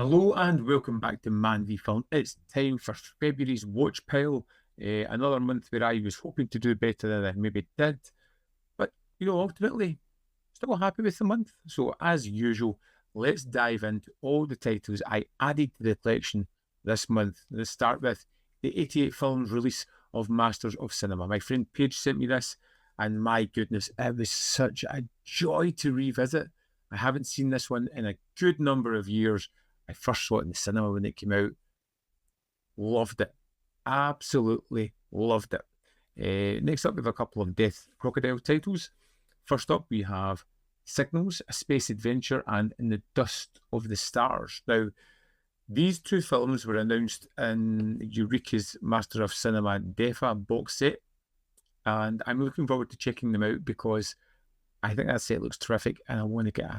Hello and welcome back to Man v Film. It's time for February's watch pile. Another month where I was hoping to do better than I maybe did. But, ultimately, still happy with the month. So, as usual, let's dive into all the titles I added to the collection this month. Let's start with the 88 films release of Masters of Cinema. My friend Paige sent me this, and my goodness, it was such a joy to revisit. I haven't seen this one in a good number of years. I first saw it in the cinema when it came out. Loved it. Absolutely loved it. Next up, we have a couple of Death Crocodile titles. First up, we have Signals, A Space Adventure, and In the Dust of the Stars. Now, these two films were announced in Eureka's Master of Cinema DEFA box set, and I'm looking forward to checking them out because I think that set looks terrific, and I want to get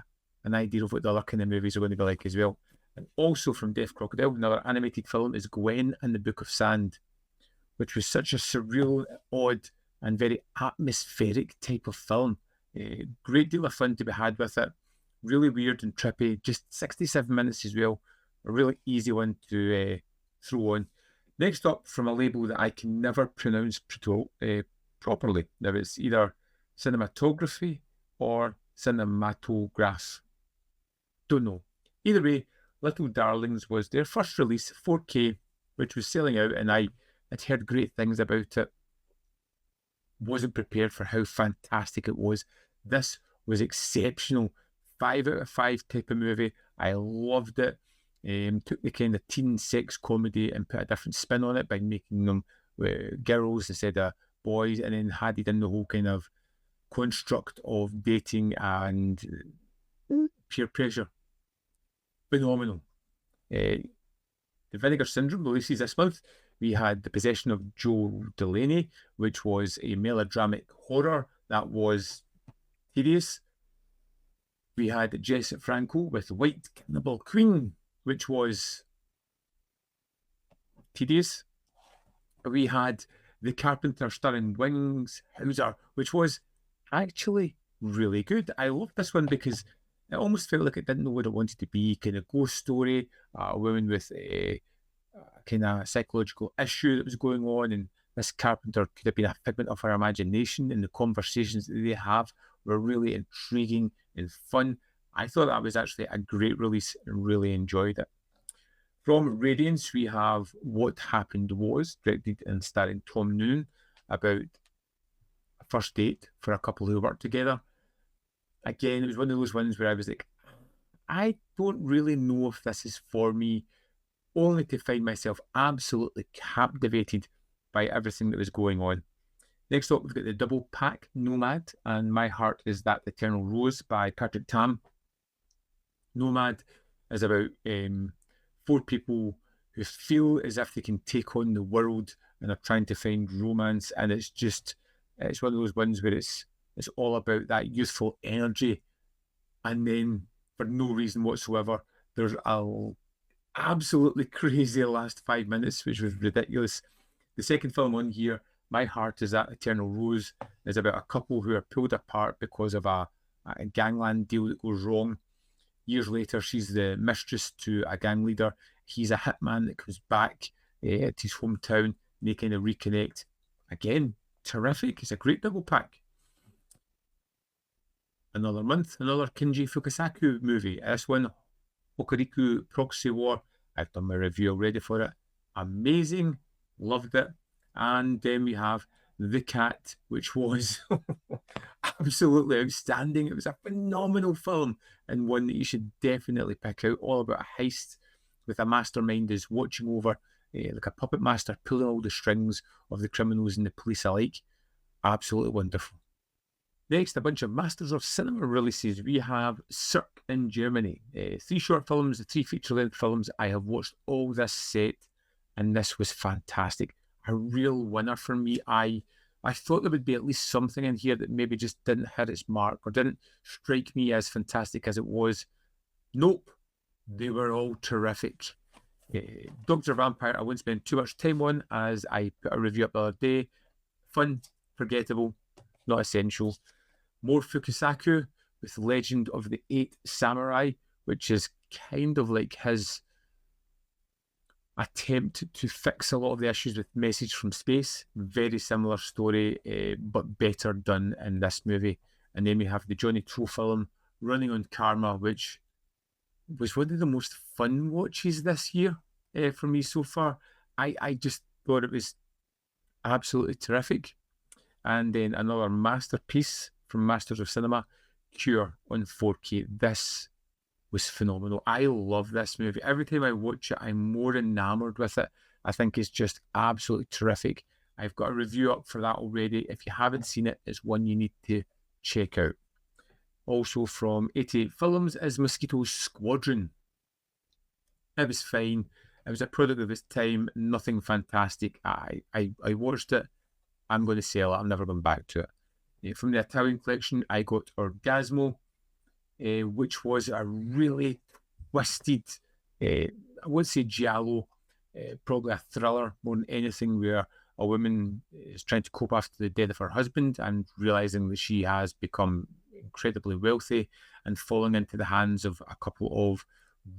an idea of what the other kind of movies are going to be like as well. And also from Death Crocodile, another animated film is Gwen and the Book of Sand, which was such a surreal, odd, and very atmospheric type of film. Great deal of fun to be had with it. Really weird and trippy. Just 67 minutes as well. A really easy one to throw on. Next up, from a label that I can never pronounce properly. Now, it's either cinematography or cinematograph. Don't know. Either way, Little Darlings was their first release, 4K, which was selling out, and I had heard great things about it. Wasn't prepared for how fantastic it was. This was exceptional. 5 out of 5 type of movie. I loved it. Took the kind of teen sex comedy and put a different spin on it by making them girls instead of boys, and then added in the whole kind of construct of dating and peer pressure. Phenomenal. The Vinegar Syndrome releases this month. We had The Possession of Joe Delaney, which was a melodramatic horror that was hideous. We had Jess Franco with White Cannibal Queen, which was tedious. We had The Carpenter starring Wings Hauser, which was actually really good. I loved this one because it almost felt like it didn't know what it wanted to be. Kind of ghost story, a woman with a kind of psychological issue that was going on, and this Carpenter could have been a figment of her imagination, and the conversations that they have were really intriguing and fun. I thought that was actually a great release and really enjoyed it. From Radiance, we have What Happened Was, directed and starring Tom Noonan, about a first date for a couple who work together. Again, it was one of those ones where I was like, I don't really know if this is for me, only to find myself absolutely captivated by everything that was going on. Next up, we've got the double pack, Nomad, and My Heart Is That Eternal Rose by Patrick Tam. Nomad is about 4 people who feel as if they can take on the world and are trying to find romance, and it's one of those ones where it's all about that youthful energy, and then for no reason whatsoever, there's a absolutely crazy last 5 minutes, which was ridiculous. The second film on here, My Heart Is That Eternal Rose, is about a couple who are pulled apart because of a gangland deal that goes wrong. Years later, she's the mistress to a gang leader. He's a hitman that comes back at his hometown, and they kind of reconnect. Again, terrific. It's a great double pack. Another month, another Kinji Fukasaku movie. This one, Hokuriku Proxy War. I've done my review already for it. Amazing. Loved it. And then we have The Cat, which was absolutely outstanding. It was a phenomenal film and one that you should definitely pick out. All about a heist with a mastermind is watching over, like a puppet master, pulling all the strings of the criminals and the police alike. Absolutely wonderful. Next, a bunch of Masters of Cinema releases. We have Cirque in Germany. 3 short films, 3 feature-length films. I have watched all this set, and this was fantastic. A real winner for me. I thought there would be at least something in here that maybe just didn't hit its mark or didn't strike me as fantastic as it was. Nope. They were all terrific. Dr. Vampire, I won't spend too much time on, as I put a review up the other day. Fun, forgettable, not essential. More Fukasaku with Legend of the Eight Samurai, which is kind of like his attempt to fix a lot of the issues with Message from Space. Very similar story, but better done in this movie. And then we have the Johnny To film, Running on Karma, which was one of the most fun watches this year for me so far. I just thought it was absolutely terrific. And then another masterpiece from Masters of Cinema, Cure on 4K. This was phenomenal. I love this movie. Every time I watch it, I'm more enamored with it. I think it's just absolutely terrific. I've got a review up for that already. If you haven't seen it, it's one you need to check out. Also from 88 Films is Mosquito's Squadron. It was fine. It was a product of its time. Nothing fantastic. I watched it. I'm going to sell it. I'm never going back to it. From the Italian collection, I got Orgasmo, which was a really twisted, I would say giallo, probably a thriller more than anything, where a woman is trying to cope after the death of her husband and realizing that she has become incredibly wealthy and falling into the hands of a couple of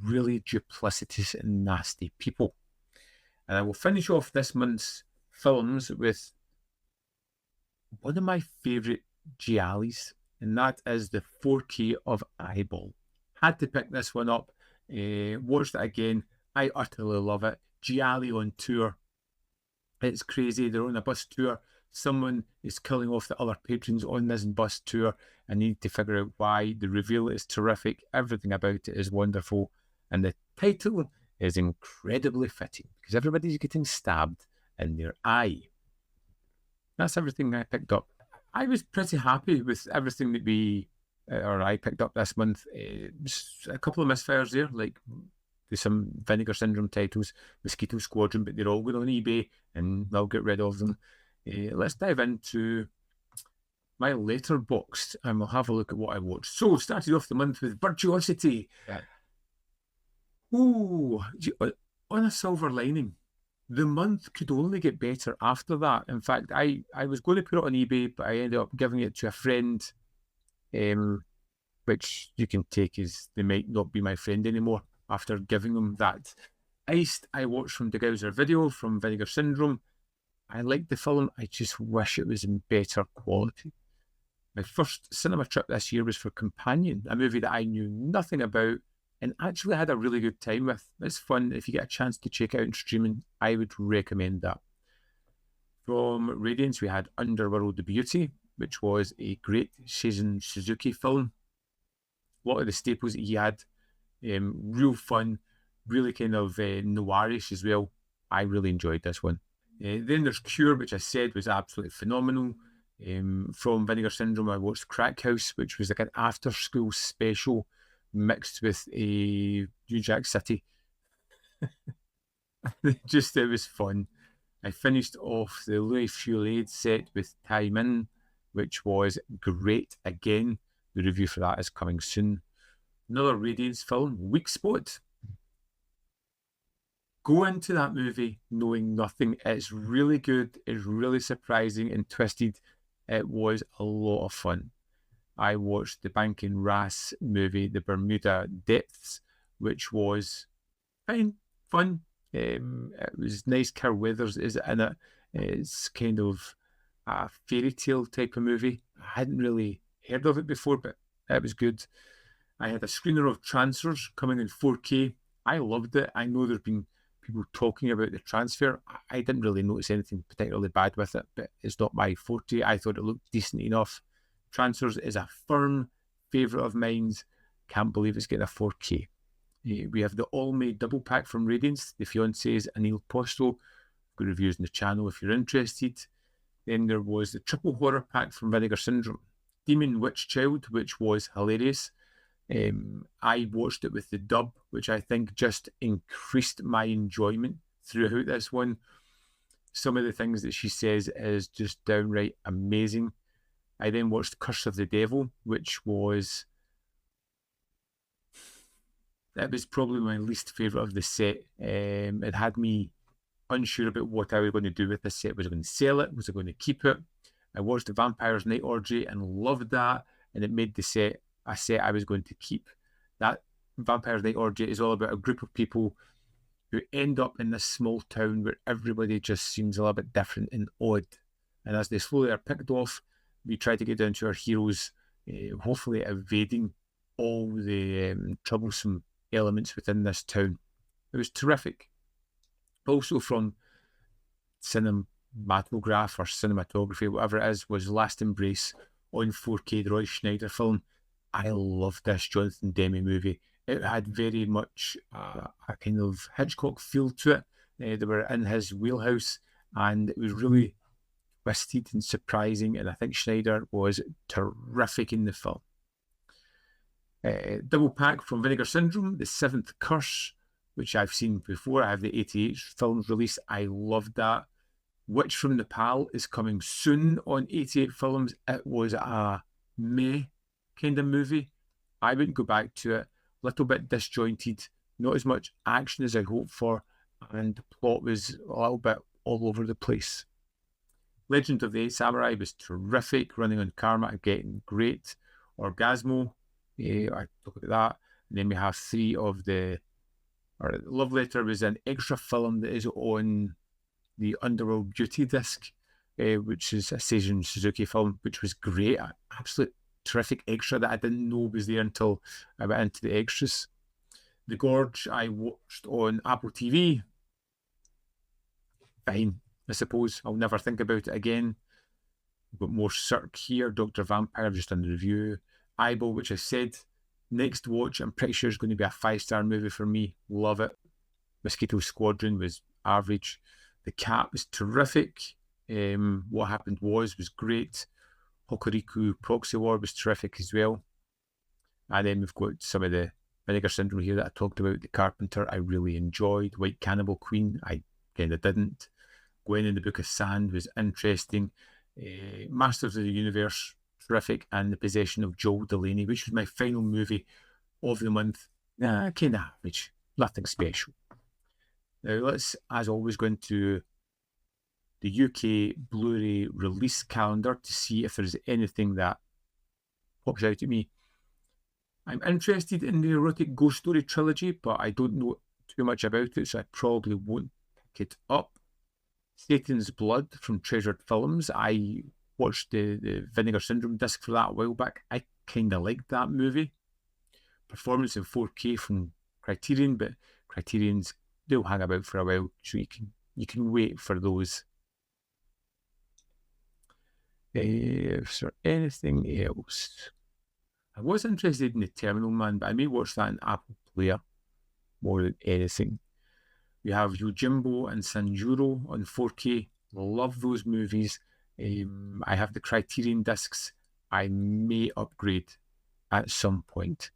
really duplicitous and nasty people. And I will finish off this month's films with one of my favourite giallis, and that is the 4K of Eyeball. Had to pick this one up. Watched it again. I utterly love it. Gialli on tour. It's crazy. They're on a bus tour. Someone is killing off the other patrons on this bus tour, and you need to figure out why. The reveal is terrific. Everything about it is wonderful. And the title is incredibly fitting because everybody's getting stabbed in their eye. That's everything I picked up. I was pretty happy with everything that I picked up this month. A couple of misfires there, like there's some Vinegar Syndrome titles, Mosquito Squadron, but they're all going on eBay and I'll get rid of them. Let's dive into my Letterboxd and we'll have a look at what I watched. So, started off the month with Virtuosity. Yeah. Ooh, on a silver lining, the month could only get better after that. In fact, I was going to put it on eBay, but I ended up giving it to a friend, which you can take as they might not be my friend anymore after giving them that. Iced, I watched from Degauser Video from Vinegar Syndrome. I liked the film. I just wish it was in better quality. My first cinema trip this year was for Companion, a movie that I knew nothing about and actually had a really good time with. It's fun. If you get a chance to check out in streaming, I would recommend that. From Radiance, we had Underworld the Beauty, which was a great Seizun Suzuki film. A lot of the staples that he had, real fun, really kind of noirish as well. I really enjoyed this one. Then there's Cure, which I said was absolutely phenomenal. From Vinegar Syndrome, I watched Crack House, which was like an after-school special mixed with a New Jack City. It was fun. I finished off the Louis Fuelade set with Time In, which was great again. The review for that is coming soon. Another Radiance film, Weak Spot. Go into that movie knowing nothing. It's really good. It's really surprising and twisted. It was a lot of fun. I watched the Banking Ras movie, The Bermuda Depths, which was fine, fun. It was nice. Carl Weathers is in it. It's kind of a fairy tale type of movie. I hadn't really heard of it before, but it was good. I had a screener of Transfers coming in 4K. I loved it. I know there's been people talking about the transfer. I didn't really notice anything particularly bad with it, but it's not my forte. I thought it looked decent enough. Transfers is a firm favourite of mine. Can't believe it's getting a 4K. We have the all-made double pack from Radiance, The Fiancés, Anil Posto. Good reviews on the channel if you're interested. Then there was the triple horror pack from Vinegar Syndrome, Demon Witch Child, which was hilarious. I watched it with the dub, which I think just increased my enjoyment throughout this one. Some of the things that she says is just downright amazing. I then watched Curse of the Devil, which was... It was probably my least favourite of the set. It had me unsure about what I was going to do with this set. Was I going to sell it? Was I going to keep it? I watched The Vampire's Night Orgy and loved that, and it made the set a set I was going to keep. That Vampire's Night Orgy is all about a group of people who end up in this small town where everybody just seems a little bit different and odd. And as they slowly are picked off, we try to get down to our heroes, hopefully evading all the troublesome elements within this town. It was terrific. Also from cinematograph or cinematography, whatever it is, was Last Embrace on 4K, the Roy Schneider film. I loved this Jonathan Demme movie. It had very much a kind of Hitchcock feel to it. They were in his wheelhouse, and it was really twisted and surprising, and I think Schneider was terrific in the film. Double pack from Vinegar Syndrome, The Seventh Curse, which I've seen before. I have the 88 films release. I loved that. Witch from Nepal is coming soon on 88 films. It was a meh kind of movie. I wouldn't go back to it. A little bit disjointed, not as much action as I hoped for, and the plot was a little bit all over the place. Legend of the Eight Samurai was terrific. Running on Karma, getting great. Orgasmo, I talk about that. And then we have Love Letter was an extra film that is on the Underworld Beauty disc, which is a Seijun Suzuki film, which was great. An absolute terrific extra that I didn't know was there until I went into the extras. The Gorge I watched on Apple TV. Fine, I suppose. I'll never think about it again. Got more Cirque here. Dr. Vampire, just on the review. Eyeball, which I said. Next watch, I'm pretty sure is going to be a 5-star movie for me. Love it. Mosquito Squadron was average. The Cat was terrific. What Happened was great. Hokuriku Proxy War was terrific as well. And then we've got some of the Vinegar Syndrome here that I talked about. The Carpenter, I really enjoyed. White Cannibal Queen, I kind of didn't. Gwen in the Book of Sand was interesting. Masters of the Universe, terrific. And The Possession of Joel Delaney, which was my final movie of the month. Kind of average. Nothing special. Now let's, as always, go into the UK Blu-ray release calendar to see if there's anything that pops out at me. I'm interested in the Erotic Ghost Story trilogy, but I don't know too much about it, so I probably won't pick it up. Satan's Blood from Treasured Films. I watched the Vinegar Syndrome disc for that a while back. I kind of liked that movie. Performance in 4K from Criterion, but Criterion's, they'll hang about for a while, so you can wait for those. Is there anything else? I was interested in The Terminal Man, but I may watch that in Apple Player more than anything. We have Yojimbo and Sanjuro on 4K. Love those movies. I have the Criterion discs. I may upgrade at some point.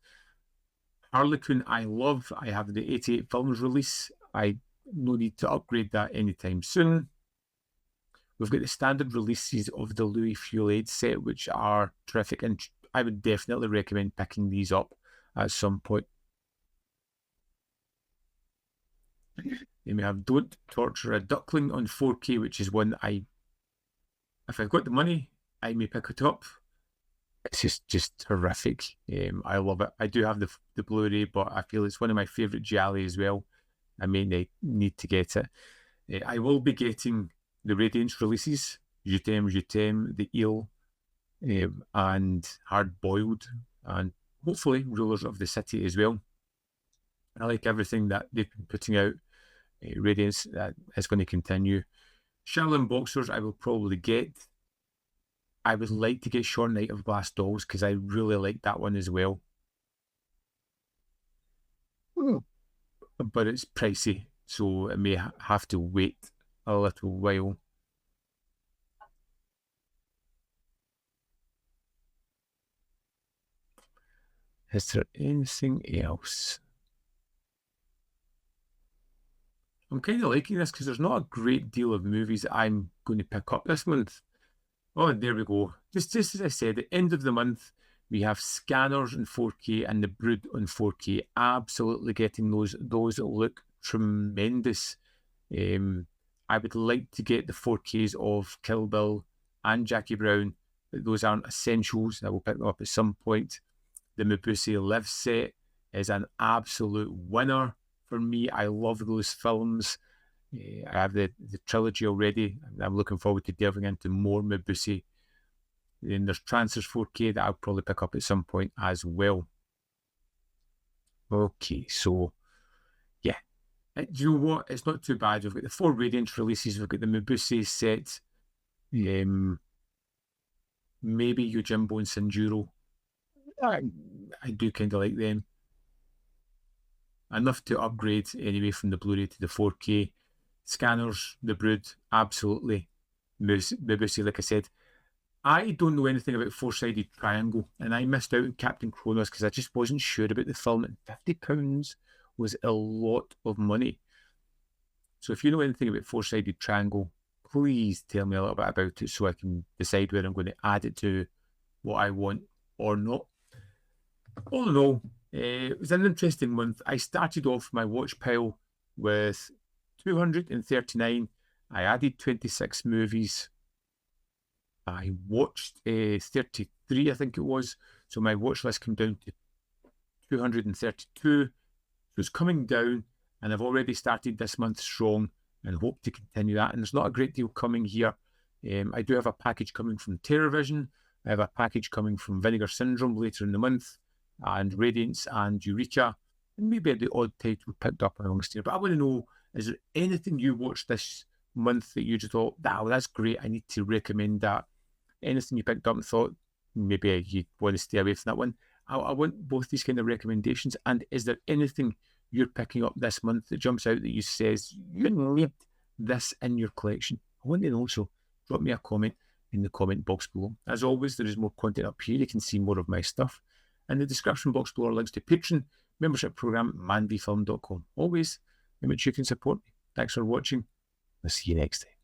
Harlequin, I love. I have the 88 films release. I no need to upgrade that anytime soon. We've got the standard releases of the Louis Fuel set, which are terrific, and I would definitely recommend picking these up at some point. Then we have Don't Torture a Duckling on 4K, which is one if I've got the money, I may pick it up. It's just terrific. I love it. I do have the Blu-ray, but I feel it's one of my favourite gialli as well. I may need to get it. I will be getting the Radiance releases, Jetee, The Eel, and Hard Boiled, and hopefully Rulers of the City as well. I like everything that they've been putting out. Radiance, that is going to continue. Shaolin Boxers, I will probably get. I would like to get Short Night of Glass Dolls because I really like that one as well. But it's pricey, so it may have to wait a little while. Is there anything else? I'm kind of liking this because there's not a great deal of movies that I'm going to pick up this month. Oh, there we go. Just as I said, at the end of the month, we have Scanners in 4K and The Brood on 4K. Absolutely getting those. Those look tremendous. I would like to get the 4Ks of Kill Bill and Jackie Brown, but those aren't essentials. I will pick them up at some point. The Mabuse Live set is an absolute winner. for me. I love those films. I have the trilogy already. I'm looking forward to delving into more Mibusi. Then there's Transfers 4K that I'll probably pick up at some point as well. Okay, so yeah. Do you know what? It's not too bad. We've got the 4 Radiant releases. We've got the Mibusi set. Maybe Yojimbo and Sanjuro. I do kind of like them. Enough to upgrade anyway from the Blu-ray to the 4K. Scanners, The Brood, absolutely. Mibusi, like I said. I don't know anything about Four-Sided Triangle, and I missed out on Captain Kronos because I just wasn't sure about the film, and £50 was a lot of money. So if you know anything about Four-Sided Triangle, please tell me a little bit about it so I can decide whether I'm going to add it to what I want or not. All in all, it was an interesting month. I started off my watch pile with 239. I added 26 movies. I watched 33, I think it was. So my watch list came down to 232. So it's coming down, and I've already started this month strong and hope to continue that. And there's not a great deal coming here. I do have a package coming from TerraVision. I have a package coming from Vinegar Syndrome later in the month, and Radiance and Eureka, and maybe the odd title picked up amongst here. But I want to know, is there anything you watched this month that you just thought, wow, that's great, I need to recommend that? Anything you picked up and thought, maybe you want to stay away from that one? I want both these kind of recommendations. And is there anything you're picking up this month that jumps out that you says, you need this in your collection? I want to know, so drop me a comment in the comment box below. As always, there is more content up here. You can see more of my stuff. In the description box below are links to Patreon, membership program, manvfilm.com. Always, in which you can support me. Thanks for watching. I'll see you next time.